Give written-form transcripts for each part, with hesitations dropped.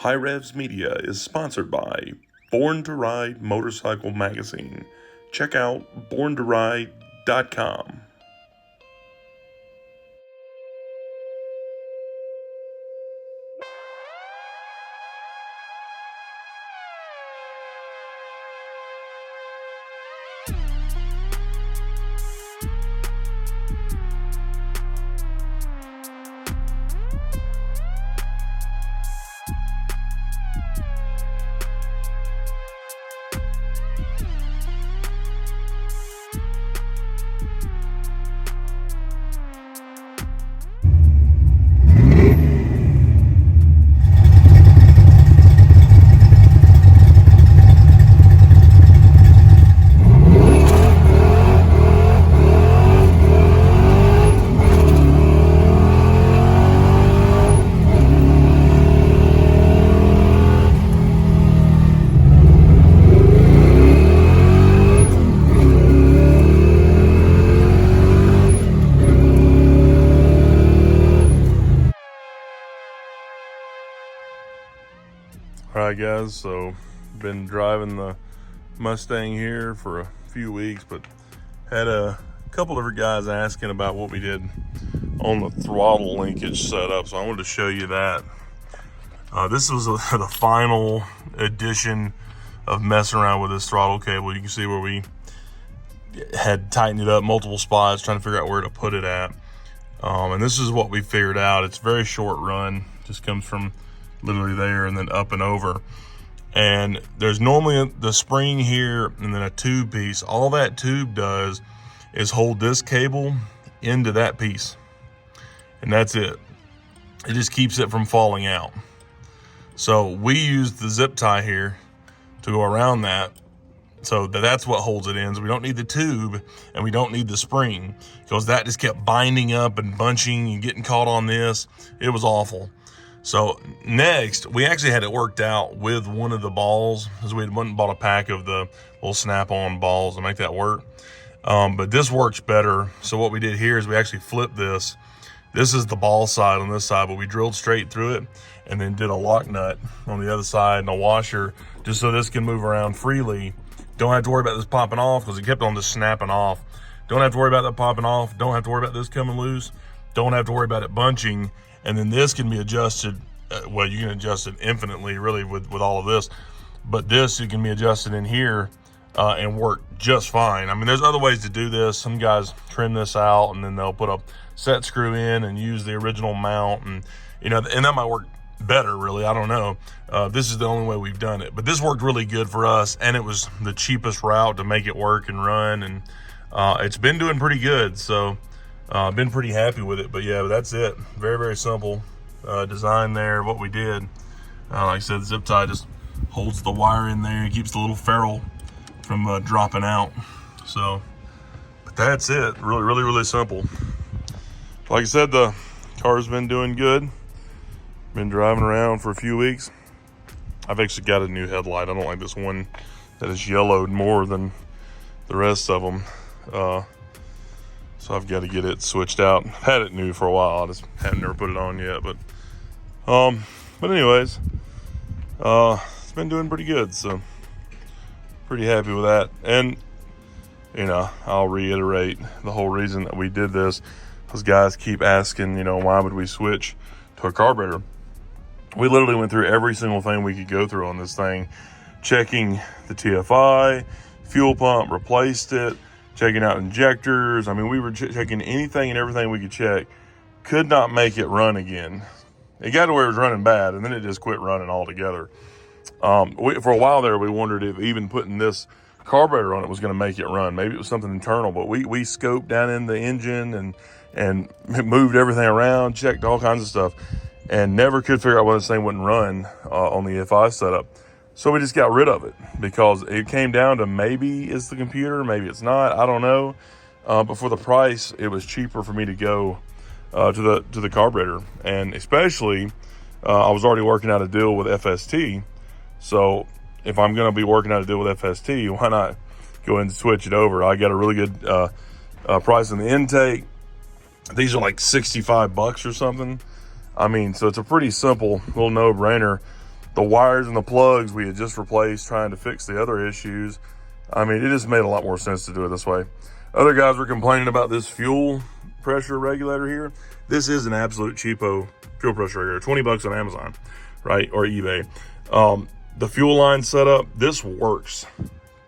Hirevz Media is sponsored by Born to Ride Motorcycle Magazine. Check out borntoride.com. Alright guys, so been driving the Mustang here for a few weeks, but had a couple different guys asking about what we did on the throttle linkage setup, so I wanted to show you that. This was the final edition of messing around with this throttle cable. You can see where we had tightened it up multiple spots, trying to figure out where to put it at. And this is what we figured out. It's very short run, just comes from literally there and then up and over. And there's normally the spring here and then a tube piece. All that tube does is hold this cable into that piece, and that's it. It just keeps it from falling out. So we used the zip tie here to go around that, so that's what holds it in. So we don't need the tube and we don't need the spring, because that just kept binding up and bunching and getting caught on this. It was awful. So next, we actually had it worked out with one of the balls, because we had went and bought a pack of the little snap-on balls to make that work. But this works better. So what we did here is we actually flipped this. This is the ball side on this side, but we drilled straight through it and then did a lock nut on the other side and a washer, just so this can move around freely. Don't have to worry about this popping off, because it kept on just snapping off. Don't have to worry about that popping off. Don't have to worry about this coming loose. Don't have to worry about it bunching. And then this can be adjusted, well, you can adjust it infinitely, really, with all of this. But this, you can be adjusted in here and work just fine. I mean, there's other ways to do this. Some guys trim this out, and then they'll put a set screw in and use the original mount. And, you know, and that might work better, really. I don't know. This is the only way we've done it. But this worked really good for us, and it was the cheapest route to make it work and run. And it's been doing pretty good, so I've been pretty happy with it. But yeah, that's it. Very, very simple design there, what we did. Like I said, the zip tie just holds the wire in there and keeps the little ferrule from dropping out. So, but that's it. Really, really, really simple. Like I said, the car's been doing good. Been driving around for a few weeks. I've actually got a new headlight. I don't like this one that is yellowed more than the rest of them. So I've got to get it switched out. I've had it new for a while. I just haven't never put it on yet. But anyways, it's been doing pretty good. So pretty happy with that. And, you know, I'll reiterate the whole reason that we did this. Those guys keep asking, you know, why would we switch to a carburetor? We literally went through every single thing we could go through on this thing, checking the TFI, fuel pump, replaced it, checking out injectors. I mean, we were checking anything and everything we could check. Could not make it run again. It got to where it was running bad, and then it just quit running altogether. For a while there, we wondered if even putting this carburetor on it was going to make it run. Maybe it was something internal, but we scoped down in the engine and moved everything around, checked all kinds of stuff, and never could figure out why this thing wouldn't run on the EFI setup. So we just got rid of it, because it came down to maybe it's the computer, maybe it's not, I don't know. But for the price, it was cheaper for me to go to the carburetor. And especially, I was already working out a deal with FST. So if I'm going to be working out a deal with FST, why not go ahead and switch it over? I got a really good price on the intake. These are like $65 or something. I mean, so it's a pretty simple little no-brainer. the wires and the plugs we had just replaced trying to fix the other issues. I mean, it just made a lot more sense to do it this way. Other guys were complaining about this fuel pressure regulator here. This is an absolute cheapo fuel pressure regulator, 20 bucks on Amazon, right, or eBay. The fuel line setup, this works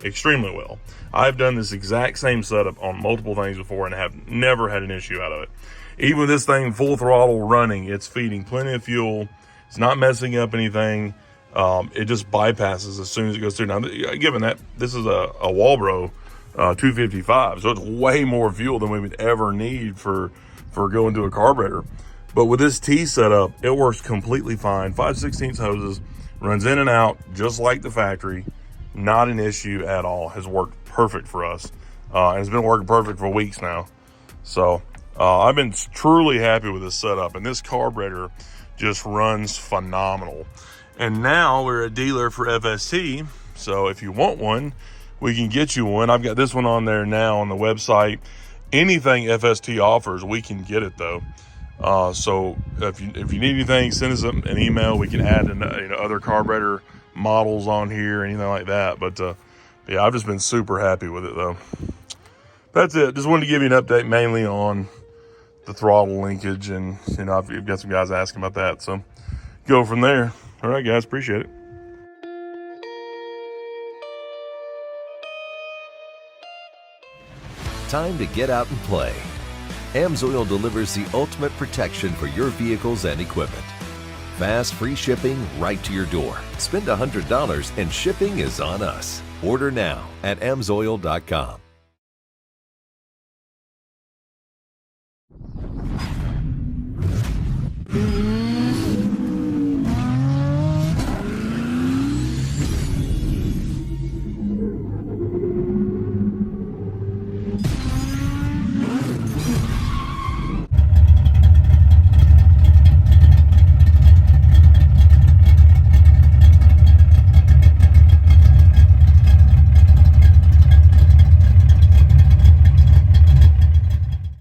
extremely well. I've done this exact same setup on multiple things before and have never had an issue out of it. Even with this thing full throttle running, it's feeding plenty of fuel. It's not messing up anything. It just bypasses as soon as it goes through. Now, given that this is a Walbro 255, so it's way more fuel than we would ever need for going to a carburetor. But with this T setup, it works completely fine. 5/16 hoses, runs in and out just like the factory. Not an issue at all. Has worked perfect for us. And it's been working perfect for weeks now. So I've been truly happy with this setup, and this carburetor just runs phenomenal. And now we're a dealer for FST, so if you want one, we can get you one. I've got this one on there now on the website. Anything FST offers, we can get it though. So if you need anything, send us an email. We can add other carburetor models on here, anything like that. But yeah, I've just been super happy with it though. That's it. Just wanted to give you an update mainly on the throttle linkage, and I've got some guys asking about that, so go from there. All right, guys, appreciate it. Time to get out and play. AMSOIL delivers the ultimate protection for your vehicles and equipment. Fast, free shipping right to your door. Spend $100 and shipping is on us. Order now at AMSOIL.com.